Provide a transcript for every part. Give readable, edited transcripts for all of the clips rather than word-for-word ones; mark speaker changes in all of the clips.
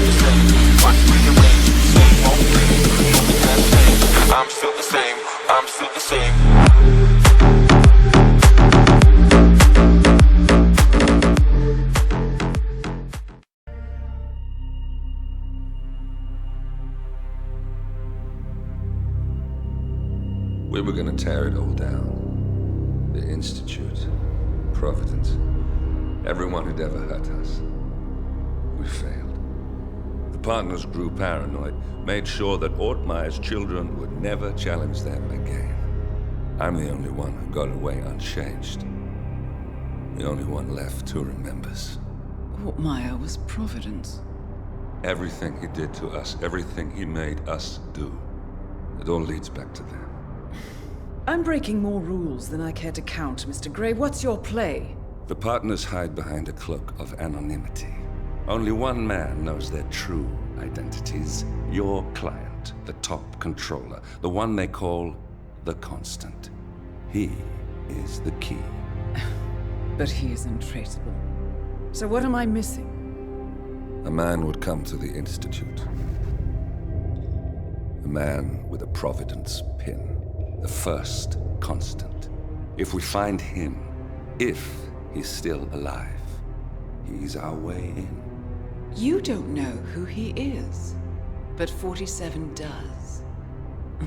Speaker 1: the same. Watch me rearrange, same old thing. Nothing has changed. I'm still the same. I'm still the same.
Speaker 2: We were gonna tear it all down. The Institute, Providence, everyone who'd ever hurt us. We failed. The partners grew paranoid, made sure that Ortmeyer's children would never challenge them again. I'm the only one who got away unchanged. The only one left who remembers.
Speaker 3: Ortmeyer was Providence.
Speaker 2: Everything he did to us, everything he made us do, it all leads back to them.
Speaker 3: I'm breaking more rules than I care to count, Mr. Gray. What's your play?
Speaker 2: The partners hide behind a cloak of anonymity. Only one man knows their true identities. Your client, the top controller, the one they call the Constant. He is the key.
Speaker 3: But he is untraceable. So what am I missing?
Speaker 2: A man would come to the Institute. A man with a Providence pin. The first Constant. If we find him, if he's still alive, he's our way in.
Speaker 3: You don't know who he is, but 47 does.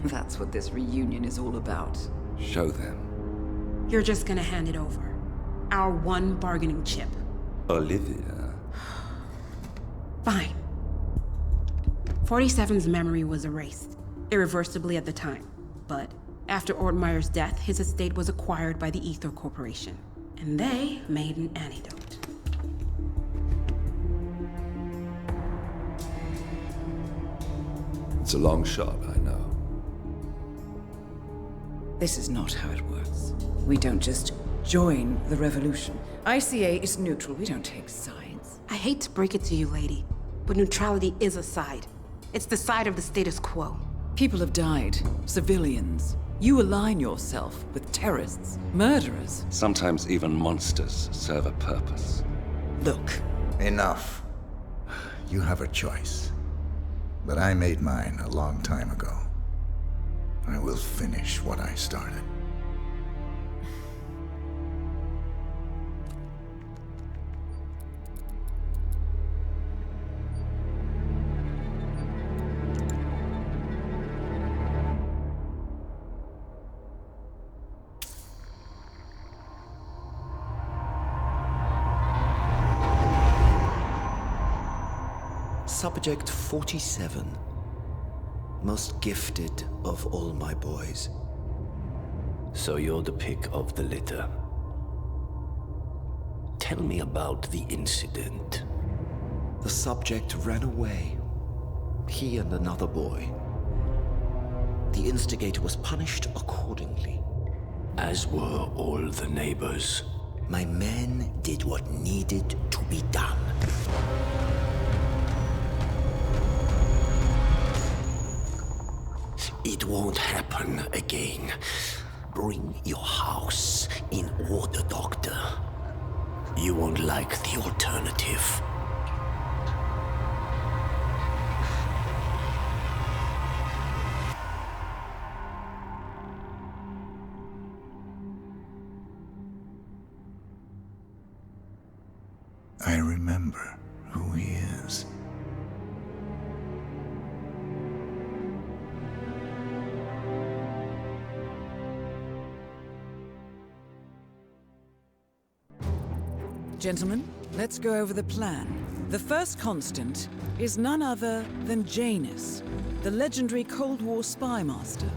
Speaker 3: That's what this reunion is all about.
Speaker 2: Show them.
Speaker 4: You're just gonna hand it over. Our one bargaining chip.
Speaker 2: Olivia.
Speaker 4: Fine. 47's memory was erased, irreversibly at the time, but after Ortmeyer's death, his estate was acquired by the Ether Corporation, and they made an antidote.
Speaker 2: It's a long shot, I know.
Speaker 3: This is not how it works. We don't just join the revolution. ICA is neutral. We don't take sides.
Speaker 4: I hate to break it to you, lady, but neutrality is a side. It's the side of the status quo.
Speaker 3: People have died. Civilians. You align yourself with terrorists, murderers.
Speaker 2: Sometimes even monsters serve a purpose.
Speaker 3: Look.
Speaker 5: Enough. You have a choice. But I made mine a long time ago. I will finish what I started.
Speaker 6: Subject 47. Most gifted of all my boys.
Speaker 7: So you're the pick of the litter. Tell me about the incident.
Speaker 6: The subject ran away. He and another boy. The instigator was punished accordingly.
Speaker 7: As were all the neighbors.
Speaker 6: My men did what needed to be done.
Speaker 7: It won't happen again. Bring your house in order, Doctor. You won't like the alternative.
Speaker 5: I remember who he is.
Speaker 3: Gentlemen, let's go over the plan. The first Constant is none other than Janus, the legendary Cold War spy master,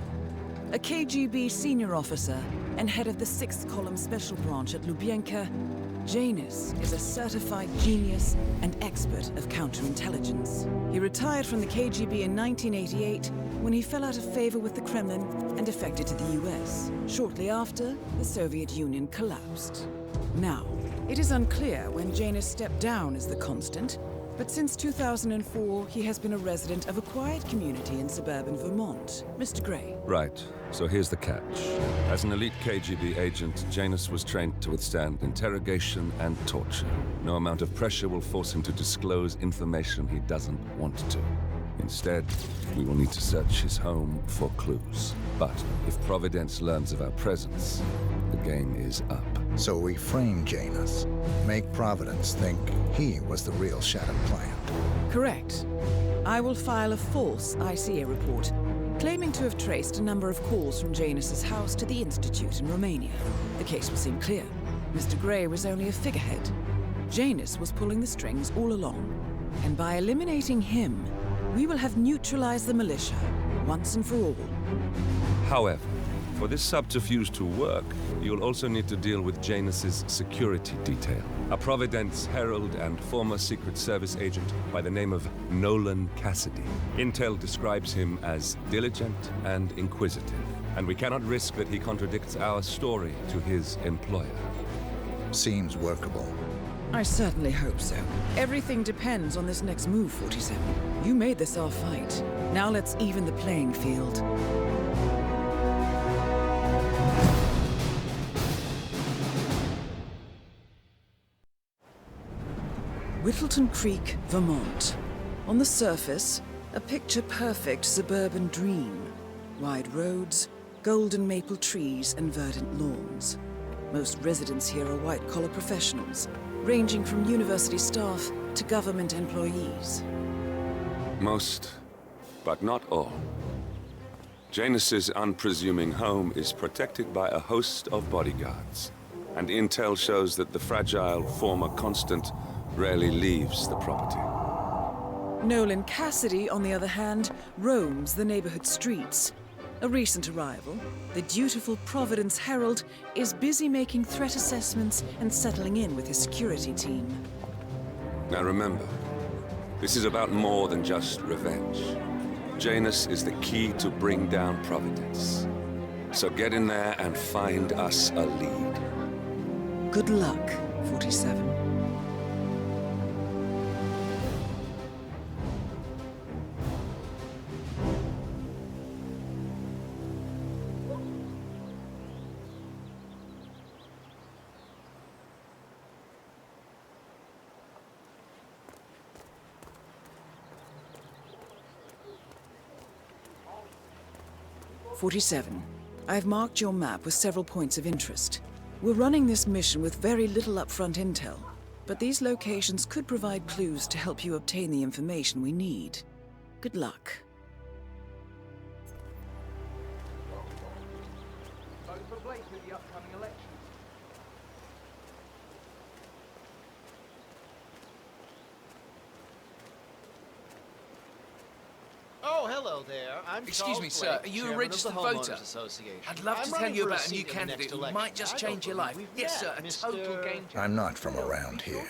Speaker 3: a KGB senior officer and head of the 6th Column Special Branch at Lubyanka. Janus is a certified genius and expert of counterintelligence. He retired from the KGB in 1988 when he fell out of favor with the Kremlin and defected to the US. Shortly after, the Soviet Union collapsed. Now, it is unclear when Janus stepped down as the Constant, But since 2004, he has been a resident of a quiet community in suburban Vermont. Mr. Gray.
Speaker 2: Right. So here's the catch. As an elite KGB agent, Janus was trained to withstand interrogation and torture. No amount of pressure will force him to disclose information he doesn't want to. Instead, we will need to search his home for clues. But if Providence learns of our presence, the game is up.
Speaker 5: So we frame Janus, make Providence think he was the real Shadow client.
Speaker 3: Correct. I will file a false ICA report, claiming to have traced a number of calls from Janus's house to the Institute in Romania. The case will seem clear. Mr. Gray was only a figurehead. Janus was pulling the strings all along. And by eliminating him, we will have neutralized the militia, once and for all.
Speaker 2: However, for this subterfuge to work, you'll also need to deal with Janus's security detail. A Providence herald and former Secret Service agent by the name of Nolan Cassidy. Intel describes him as diligent and inquisitive, and we cannot risk that he contradicts our story to his employer.
Speaker 5: Seems workable.
Speaker 3: I certainly hope so. Everything depends on this next move, 47. You made this our fight. Now let's even the playing field. Whittleton Creek, Vermont. On the surface, a picture-perfect suburban dream. Wide roads, golden maple trees, and verdant lawns. Most residents here are white-collar professionals, ranging from university staff to government employees.
Speaker 2: Most, but not all. Janus's unpresuming home is protected by a host of bodyguards, and intel shows that the fragile former constant rarely leaves the property.
Speaker 3: Nolan Cassidy, on the other hand, roams the neighborhood streets. A recent arrival, the dutiful Providence Herald is busy making threat assessments and settling in with his security team.
Speaker 2: Now remember, this is about more than just revenge. Janus is the key to bring down Providence. So get in there and find us a lead.
Speaker 3: Good luck, 47. I've marked your map with several points of interest. We're running this mission with very little upfront intel, but these locations could provide clues to help you obtain the information we need. Good luck.
Speaker 8: Oh, hello there. I'm
Speaker 9: Excuse
Speaker 8: Charles
Speaker 9: me, sir.
Speaker 8: Blake,
Speaker 9: Are you a
Speaker 8: chairman
Speaker 9: registered
Speaker 8: of the
Speaker 9: voter?
Speaker 8: Homeowners Association.
Speaker 9: I'd love to
Speaker 8: I'm
Speaker 9: tell
Speaker 8: running
Speaker 9: you
Speaker 8: for
Speaker 9: about a new
Speaker 8: seat in the
Speaker 9: candidate
Speaker 8: next
Speaker 9: who
Speaker 8: election.
Speaker 9: might just
Speaker 8: I
Speaker 9: change
Speaker 8: don't
Speaker 9: your life.
Speaker 8: believe we've
Speaker 9: Yes,
Speaker 8: met,
Speaker 9: sir, a
Speaker 8: Mr.
Speaker 9: total game changer.
Speaker 5: I'm not from around here.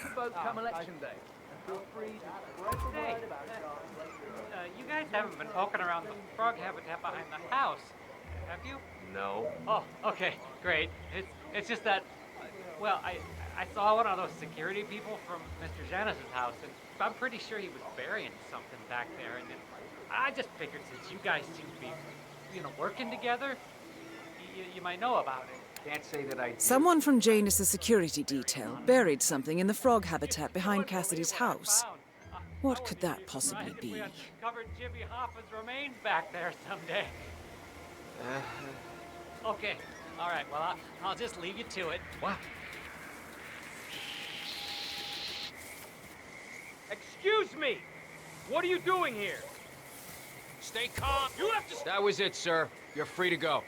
Speaker 10: You guys haven't been poking around the frog habitat behind the house, have you? No. Oh, okay, great. It's just that, well, I saw one of those security people from Mr. Janus's house, and I'm pretty sure he was burying something back there, and then I just figured since you guys seem to be, working together, you might know about it. Can't say that I did.
Speaker 3: Someone from Janus's security detail buried something in the frog habitat behind Cassidy's house. What could that possibly be?
Speaker 10: We uncovered Jimmy Hoffa's remains back there someday. Okay, all right, well, I'll just leave you to it. What?
Speaker 11: Excuse me! What are you doing here?
Speaker 9: Stay calm.
Speaker 11: You have to...
Speaker 9: That was it, sir. You're free to go.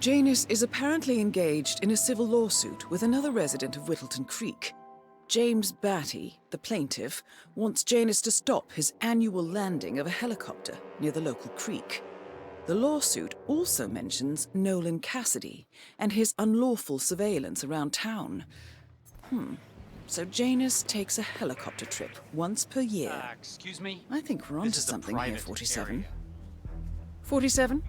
Speaker 3: Janus is apparently engaged in a civil lawsuit with another resident of Whittleton Creek. James Batty, the plaintiff, wants Janus to stop his annual landing of a helicopter near the local creek. The lawsuit also mentions Nolan Cassidy and his unlawful surveillance around town. So Janus takes a helicopter trip once per year.
Speaker 9: Excuse me?
Speaker 3: I think we're
Speaker 9: This
Speaker 3: onto
Speaker 9: is a
Speaker 3: something here,
Speaker 9: private
Speaker 3: 47.
Speaker 9: area.
Speaker 3: 47?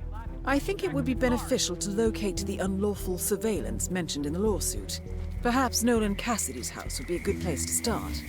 Speaker 3: I think it would be beneficial to locate the unlawful surveillance mentioned in the lawsuit. Perhaps Nolan Cassidy's house would be a good place to start.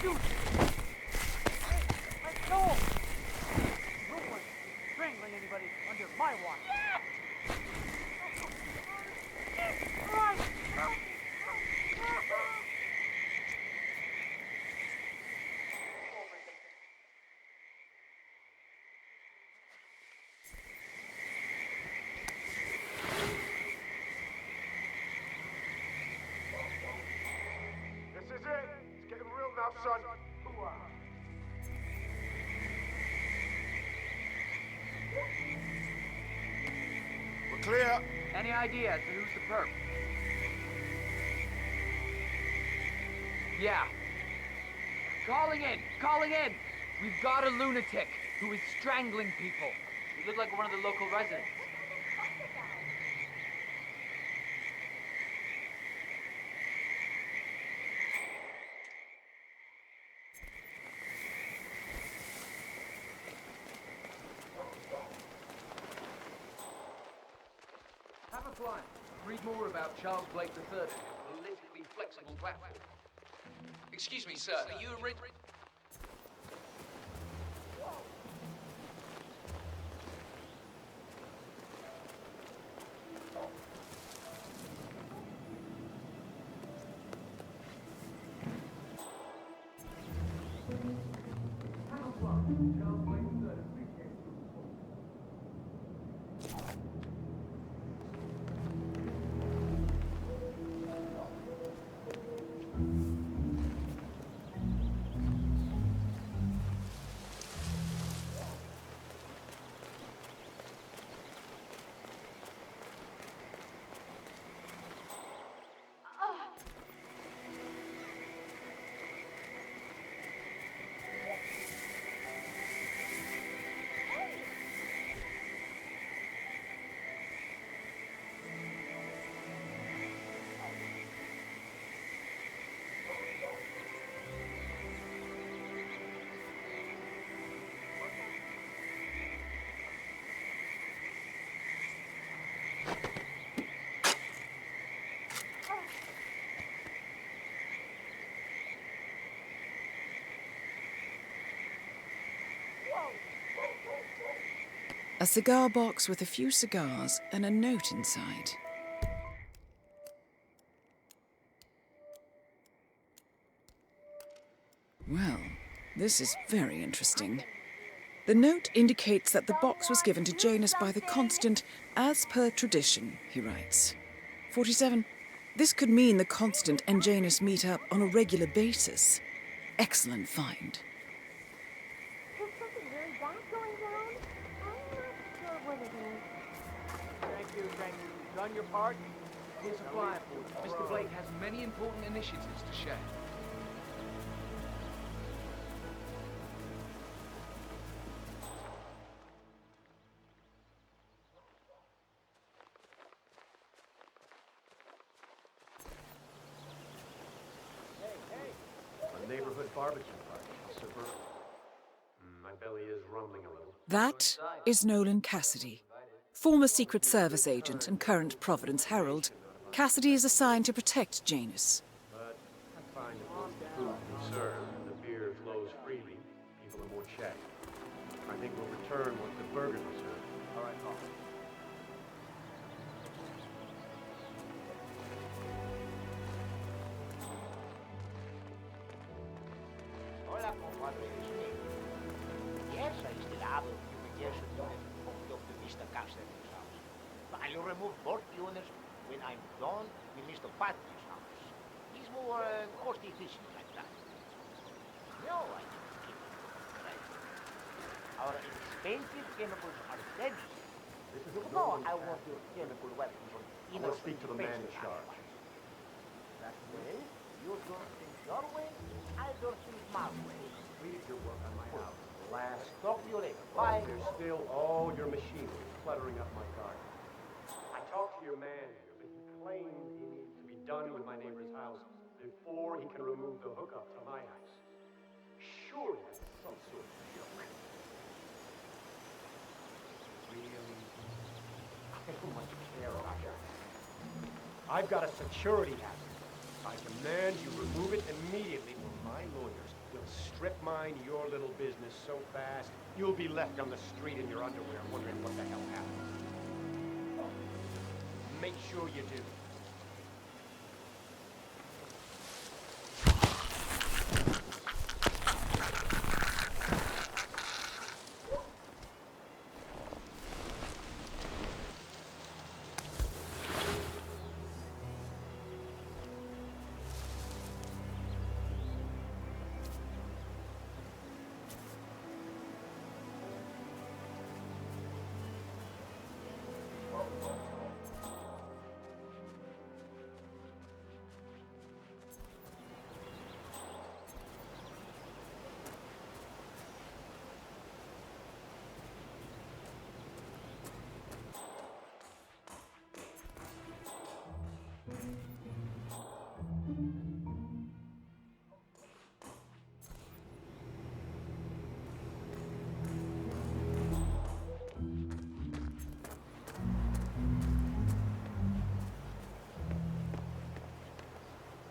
Speaker 10: Shoot! Let go! No one strangling anybody under my watch. Run!
Speaker 11: This is it. It's getting real now, son. We're clear.
Speaker 10: Any idea as to who's the perp? Yeah. Calling in! Calling in! We've got a lunatic who is strangling people. You look like one of the local residents.
Speaker 12: Firefly. Read more about Charles Blake III. Politically flexible platform. Excuse me, sir. Are you a
Speaker 3: A cigar box with a few cigars and a note inside. Well, this is very interesting. The note indicates that the box was given to Janus by the Constant as per tradition, he writes. 47. This could mean the Constant and Janus meet up on a regular basis. Excellent find.
Speaker 13: There's something really bad going down. I'm not sure what it is.
Speaker 12: Thank you. You've done your part. Here's a flyer for you. Mr. Blake has many important initiatives to share.
Speaker 14: A neighborhood barbecue party. Super. My belly is rumbling a little.
Speaker 3: That is Nolan Cassidy. Former Secret Service agent and current Providence Herald, Cassidy is assigned to protect Janus.
Speaker 14: But I find that once the food is served and the beer flows freely, people are more chatty. I think we'll return once the burgers are served. All right, Paul.
Speaker 8: Hola, compadre. Yes, I still have a fumigation unit hooked up to Mr. Cassidy's house. But I'll remove both units when I'm done with Mr. Patrick's house. He's more cost-efficient like that. No, I don't keep it right. Our expensive chemicals are deadly. No, I want your chemical weapons on
Speaker 14: I want to speak to the man in charge.
Speaker 8: That way, you don't think your way, I don't think my way.
Speaker 14: Please your work on my house. Last.
Speaker 8: Talk to you later. Bye.
Speaker 14: There's still all your machinery cluttering up my garden. I talked to your man here, but he claims he needs to be done with my neighbor's house before he can remove the hookup to my house. Surely that's some sort of joke. Really? I don't much care about your house. I've got a security hazard. I demand you remove it immediately, or my lawyers will strip mine your little business so fast you'll be left on the street in your underwear wondering what the hell happened. Oh, make sure you do.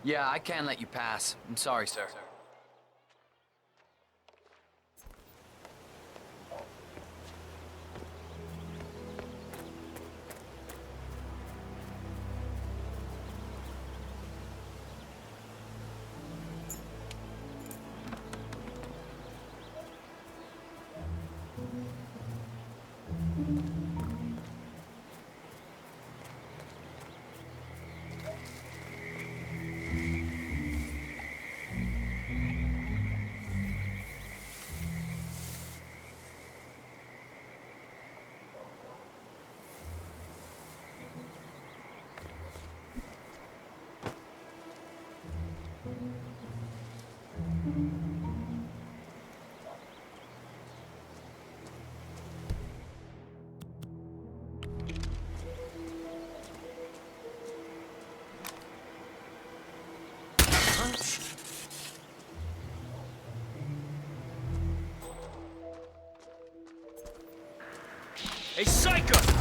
Speaker 15: Yeah, I can't let you pass. I'm sorry, sir.
Speaker 11: Hey, psycho!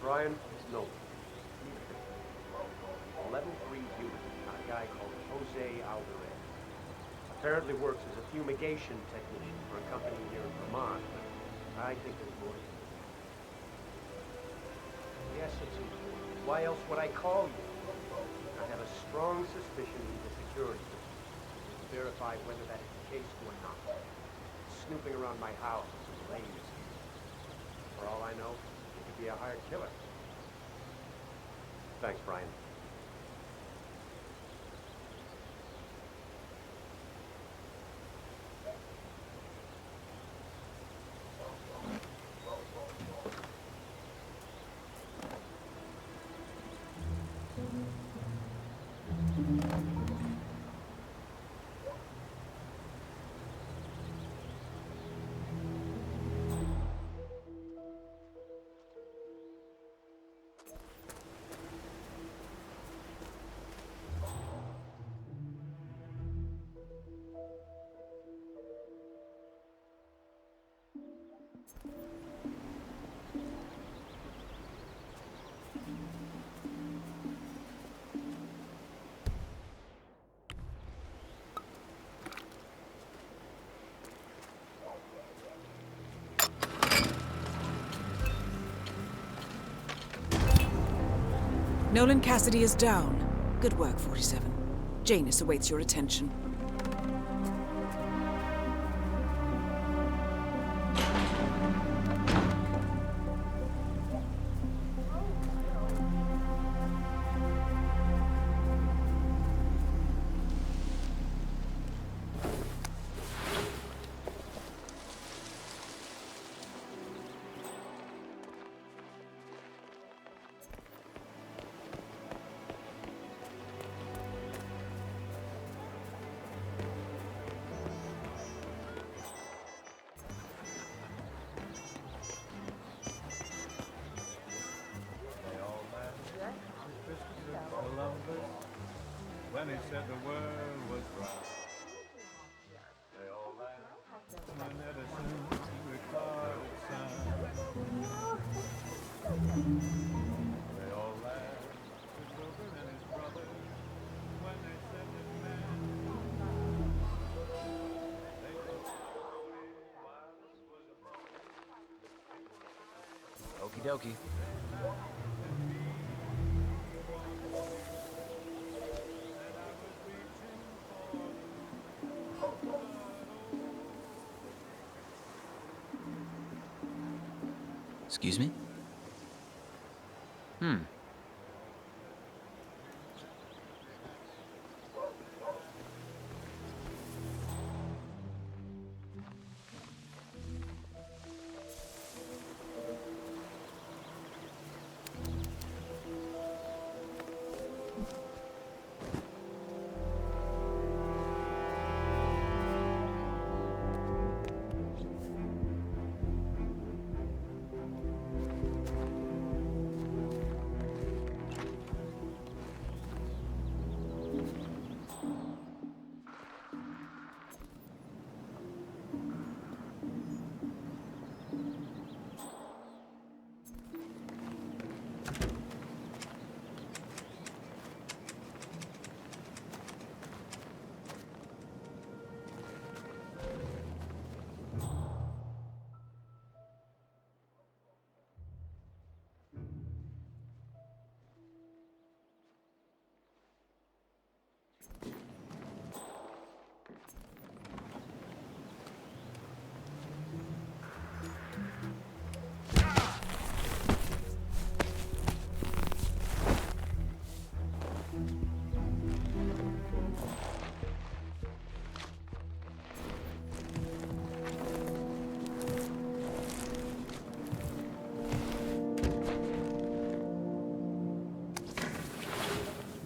Speaker 14: Brian, no. A level 3 human, a guy called Jose Alvarez. Apparently works as a fumigation technician for a company here in Vermont, but I think there's more to it. Yes, it's you. Why else would I call you? I have a strong suspicion he's a security person. Verify whether that is the case or not. Snooping around my house is lame. For all I know, he could be a hired killer. Thanks, Brian.
Speaker 3: Nolan Cassidy is down. Good work, 47. Janus awaits your attention.
Speaker 16: When he said the world was round, they all laughed when Edison recorded sound. They all laughed with Wilbur and his brother when they said this man they thought was
Speaker 15: Okie dokie. Excuse me?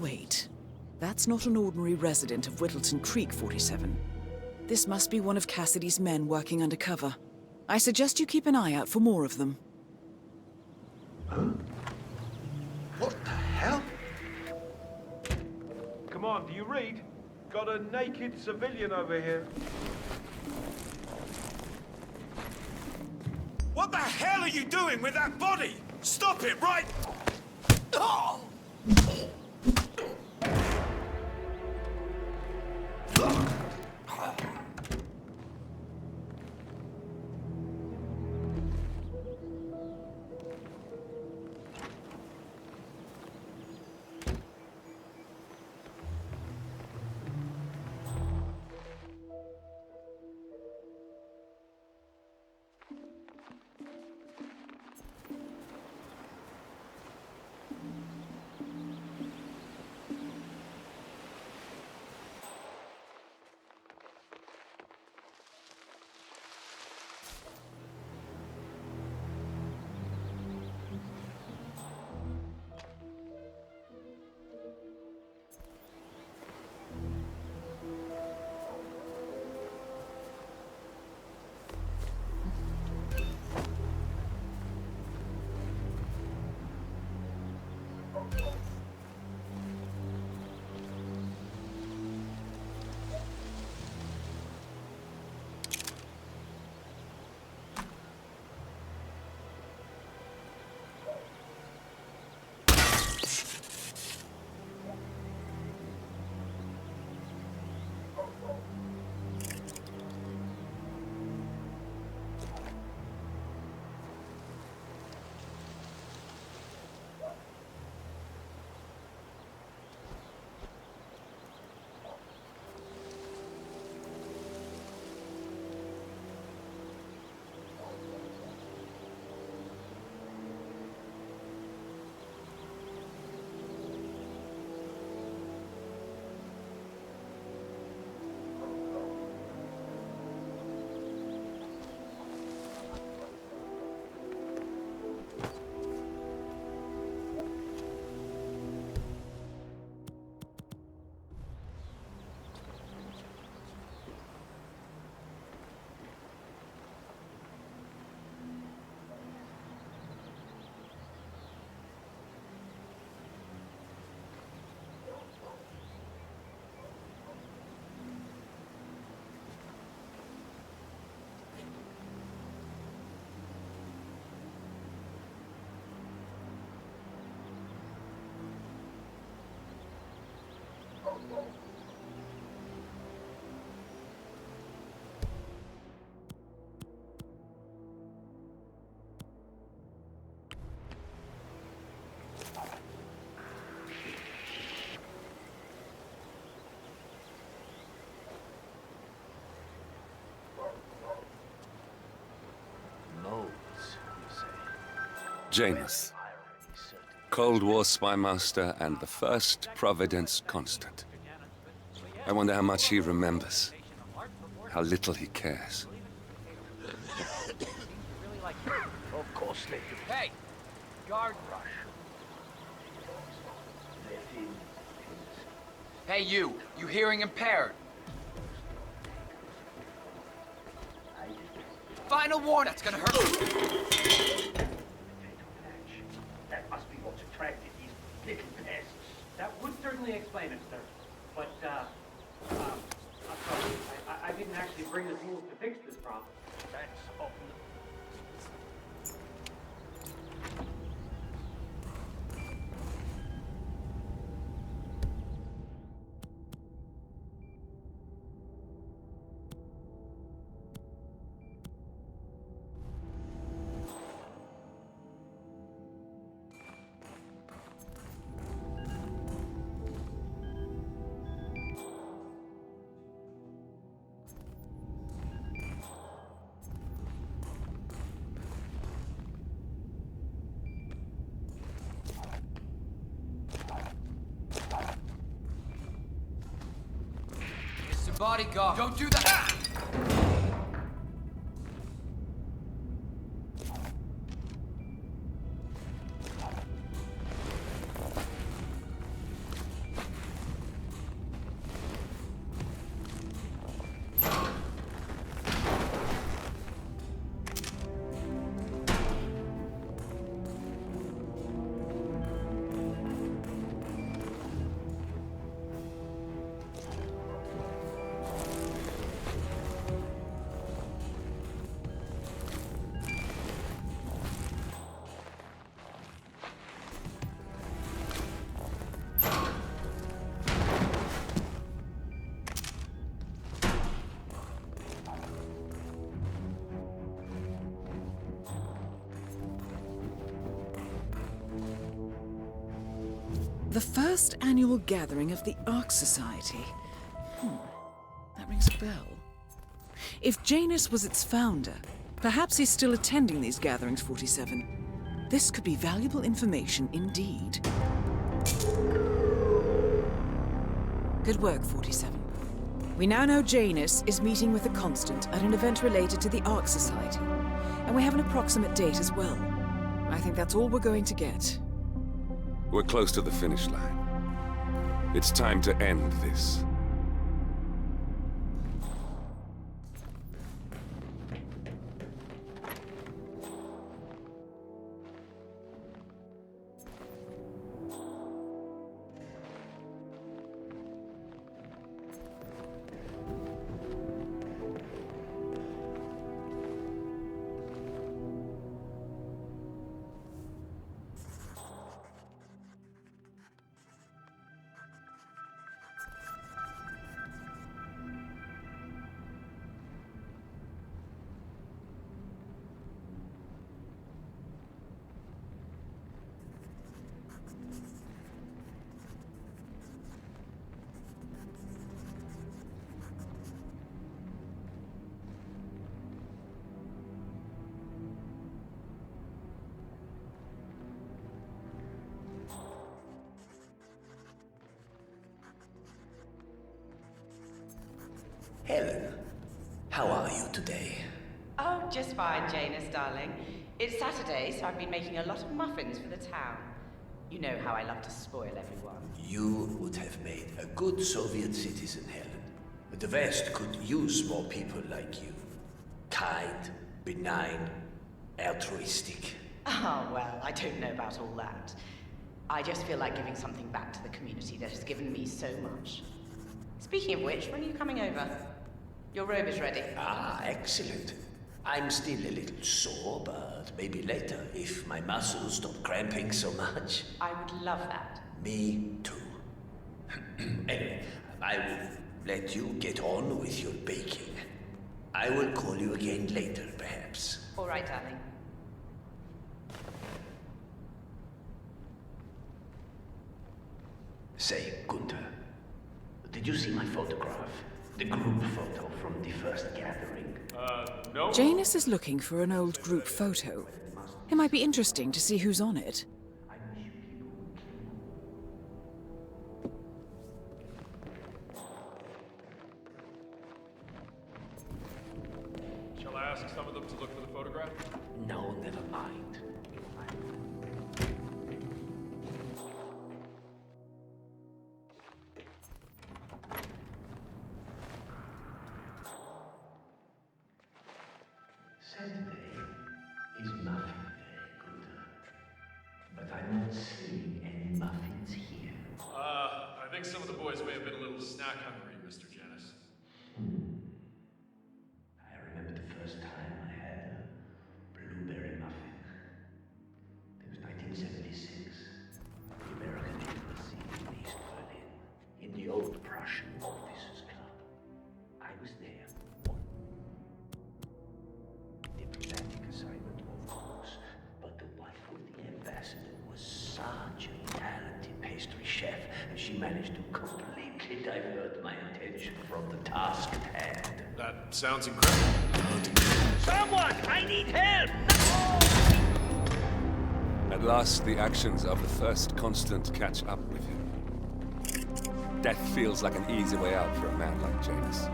Speaker 3: Wait. That's not an ordinary resident of Whittleton Creek, 47. This must be one of Cassidy's men working undercover. I suggest you keep an eye out for more of them.
Speaker 14: What the hell? Come on, do you read? Got a naked civilian over here.
Speaker 17: What the hell are you doing with that body? Stop it, right? Oh!
Speaker 2: Janus, Cold War spy master and the first Providence constant. I wonder how much he remembers, how little he cares.
Speaker 8: Of course they do.
Speaker 10: Hey! Guard! Hey, you! You hearing impaired? Final warning! That's gonna hurt.
Speaker 8: That must be what's attracted these little pests.
Speaker 10: That would certainly explain it, sir. But, I'm sorry. I didn't actually bring the tools to fix this problem.
Speaker 8: That's up.
Speaker 10: Bodyguard, don't do that!
Speaker 3: The first annual gathering of the Ark Society. That rings a bell. If Janus was its founder, perhaps he's still attending these gatherings, 47. This could be valuable information indeed. Good work, 47. We now know Janus is meeting with the Constant at an event related to the Ark Society, and we have an approximate date as well. I think that's all we're going to get.
Speaker 2: We're close to the finish line. It's time to end this.
Speaker 7: Helen, how are you today?
Speaker 18: Oh, just fine, Janus, darling. It's Saturday, so I've been making a lot of muffins for the town. You know how I love to spoil everyone.
Speaker 7: You would have made a good Soviet citizen, Helen. But the West could use more people like you. Kind, benign, altruistic.
Speaker 18: Oh, well, I don't know about all that. I just feel like giving something back to the community that has given me so much. Speaking of which, when are you coming over? Your robe is ready.
Speaker 7: Ah, excellent. I'm still a little sore, but maybe later, if my muscles stop cramping so much.
Speaker 18: I would love that.
Speaker 7: Me too. Anyway, I will let you get on with your baking. I will call you again later, perhaps.
Speaker 18: All right, darling.
Speaker 7: Say, Gunther, did you see my photograph? The group photo from the first gathering?
Speaker 11: No.
Speaker 3: Janus is looking for an old group photo. It might be interesting to see who's on it.
Speaker 19: Shall I ask some of them to look for the photograph?
Speaker 7: No, never mind. Saturday is muffin day, Gunther. But I'm not seeing any muffins here.
Speaker 19: I think some of the boys may have been a little snack hungry, Mr. Janice.
Speaker 7: I remember the first time I had a blueberry muffin. It was 1976. The American Embassy in East Berlin, in the old Prussian Officers Club. I was there. Diplomatic assignment, of course, but the wife of the ambassador was such a talented pastry chef, and she managed to completely divert my attention from the task at hand.
Speaker 19: That sounds incredible.
Speaker 11: Someone! I need help!
Speaker 2: At last, the actions of the first constant catch up with you. Death feels like an easy way out for a man like Janus.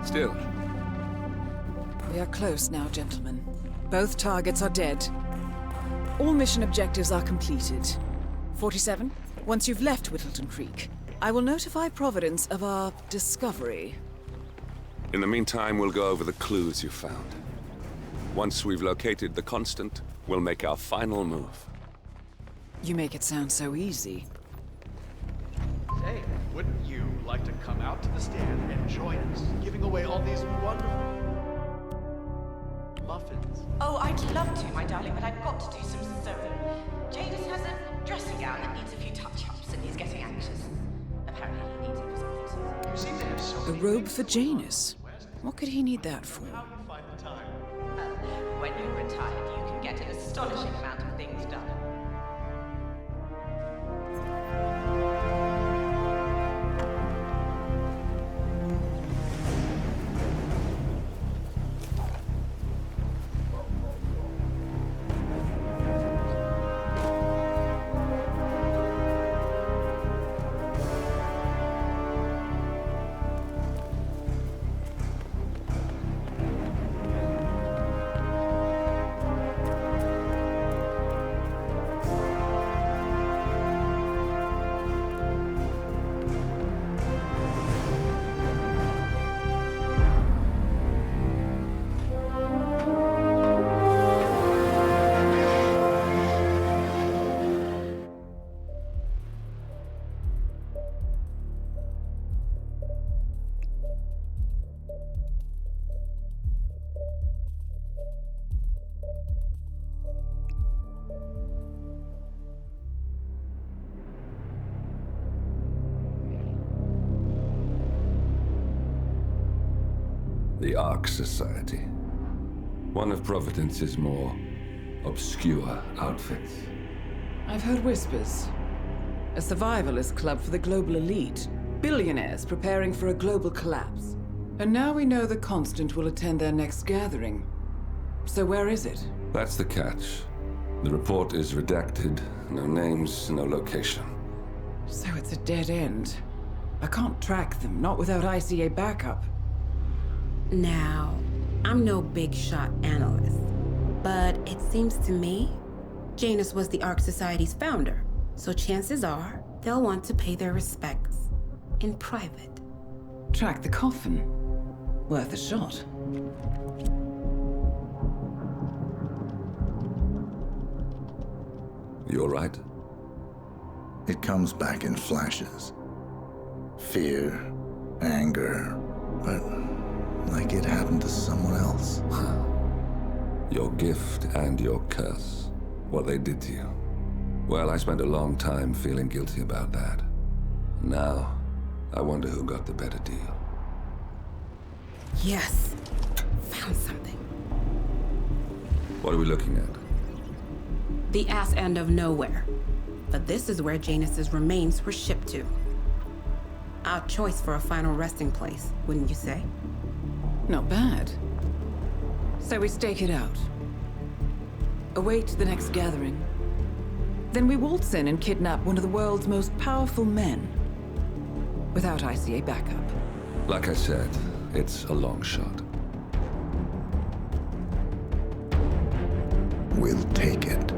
Speaker 2: Still,
Speaker 3: We are close now, gentlemen. Both targets are dead. All mission objectives are completed. 47, once you've left Whittleton Creek, I will notify Providence of our discovery.
Speaker 2: in the meantime, we'll go over the clues you found. Once we've located the constant, we'll make our final move.
Speaker 3: You make it sound so easy.
Speaker 20: Say, wouldn't you like to come out to the stand and join us, giving away all these wonderful muffins?
Speaker 18: Oh, I'd love to, my darling, but I've got to do some sewing. Janus has a dressing gown that needs a few touch-ups, and he's getting anxious. Apparently he needs it for something.
Speaker 20: You seem to have so
Speaker 3: A robe for Janus. What could he need that for?
Speaker 20: How do you find the time?
Speaker 18: When you're retired, you can get an astonishing amount of things done.
Speaker 2: The Ark Society. One of Providence's more obscure outfits.
Speaker 3: I've heard whispers. A survivalist club for the global elite. Billionaires preparing for a global collapse. And now we know the Constant will attend their next gathering. So where is it?
Speaker 2: That's the catch. The report is redacted. No names, no location.
Speaker 3: So it's a dead end. I can't track them, not without ICA backup.
Speaker 4: Now, I'm no big shot analyst, but it seems to me Janus was the Ark Society's founder, so chances are they'll want to pay their respects in private.
Speaker 3: Track the coffin. Worth a shot.
Speaker 2: You all right?
Speaker 5: It comes back in flashes. Fear, anger, but like it happened to someone else.
Speaker 2: Your gift and your curse. What they did to you. Well, I spent a long time feeling guilty about that. Now, I wonder who got the better deal.
Speaker 4: Yes, found something.
Speaker 2: What are we looking at?
Speaker 4: The ass end of nowhere. But this is where Janus's remains were shipped to. Our choice for a final resting place, wouldn't you say?
Speaker 3: Not bad. So we stake it out. await the next gathering. Then we waltz in and kidnap one of the world's most powerful men, without ICA backup.
Speaker 2: Like I said, it's a long shot.
Speaker 5: We'll take it.